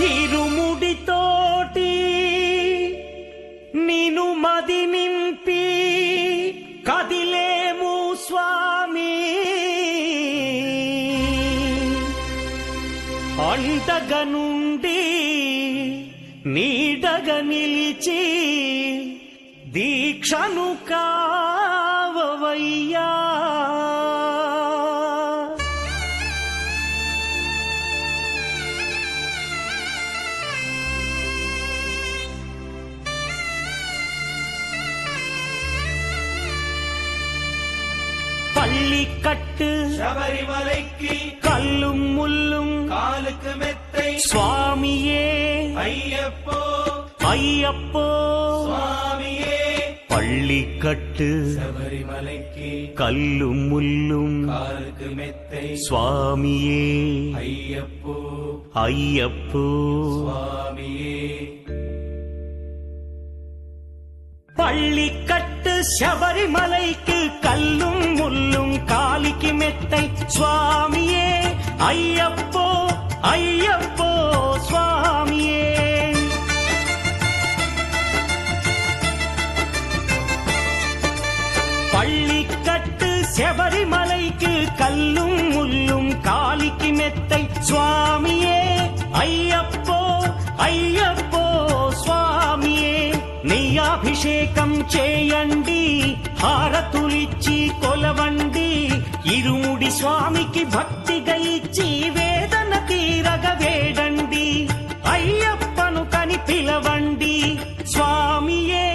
ఇరుముడితోటి నిను మది నింపి కదిలేము స్వామి, అండగా నుండి నీడగా నిలిచి దీక్షను కావవయ్యా. பள்ளிக்கட்டு சபரிமலைக்கு கல்லும் முள்ளும் காலுக்கு மெத்தை சுவாமியே ஐயப்போ ஐயப்போ சுவாமியே. பள்ளிக்கட்டு சபரிமலைக்கு கல்லும் முள்ளும் காலுக்கு மெத்தை சுவாமியே ஐயப்போ ஐயப்போ சுவாமியே. பள்ளிக்கட்டு சபரிமலைக்கு கல்லும் முள்ளும் காலிக்கு மெத்தை சுவாமியே ஐயப்போ ஐயப்போ சுவாமியே. பள்ளிக்கட்டு சபரிமலைக்கு கல்லும் முள்ளும் காலிக்கு மெத்தை சுவாமியே ஐயப்போ ஐயப்போ சுவாమియే. నెయ్యాభిషేకం చేయండి, హారతులిచ్చి కొలవండి, ఇరుముడి స్వామికి భక్తిగా ఇచ్చి వేదన తీరగ వేడండి, అయ్యప్పను కని పిలవండి స్వామియే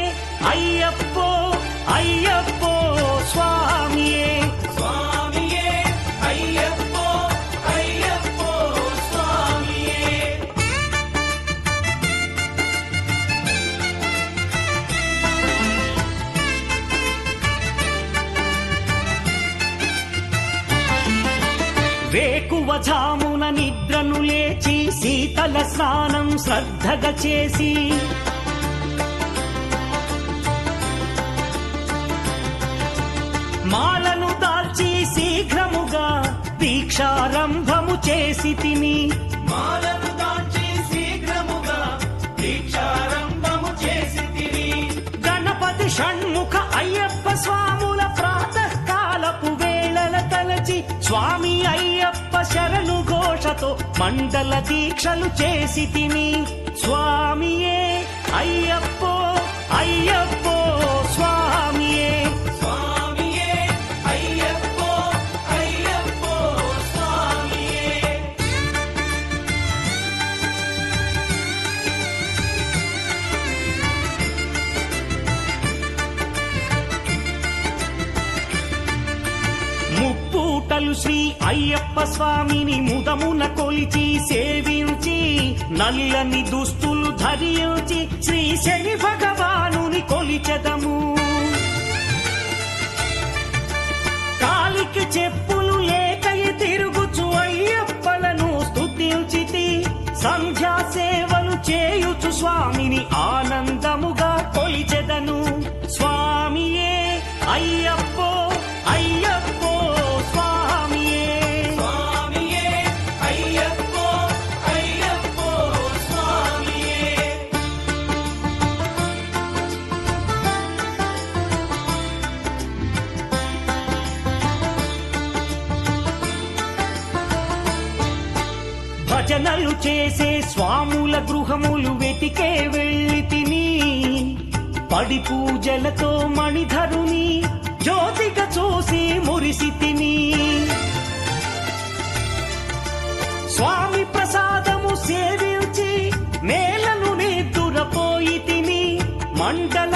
అయ్యప్పో అయ్యప్పో స్వామియే స్వామియే అయ్యప్పో అయ్యప్పో స్వామియే. వేకువజామున నిద్రను లేచి శీతల స్నానం శ్రద్ధగా చేసి మాలను దాల్చి శీఘ్రముగా దీక్షారంభము చేసి తిని, మాలను దాల్చి శీఘ్రముగా దీక్షారంభము చేసి తిని, గణపతి షణ్ముఖ అయ్యప్ప స్వాముల ప్రాతకాలపు వేళల తలచి స్వామి అయ్యప్ప శరణు ఘోషతో మండల దీక్షలు చేసి తిని, స్వామియే అయ్యప్పో అయ్యప్పో స్వామియే స్వామియే అయ్యప్పో అయ్యప్పో స్వామియే. ముప్పూటలు శ్రీ అయ్యప్ప స్వామిని ముదమున కొలిచి సేవించి, నల్లని దుస్తులు ధరించి శ్రీ శని భగవానుని కొలిచెదము. కాలికి చెప్పులు లేకయి తిరుగుచు అయ్యప్పలను స్తుతించితి, సంధ్యా సేవలు చేయుచు స్వామిని ఆనందముగా కొలిచెదను. స్వామియే అయ్యప్పో అయ్యప్పో స్వామియే స్వామియే అయ్యప్పో అయ్యప్పో స్వామియే. భజనలు చేసే స్వాముల గృహములు వెతికే వెళ్ళి తిని, పడి పూజలతో మణిధరుని జ్యోతిగా చూసి మురిసి తిని, స్వామి ప్రసాదము సేవించి నేలను నిద్దురపోయి తిని, మండల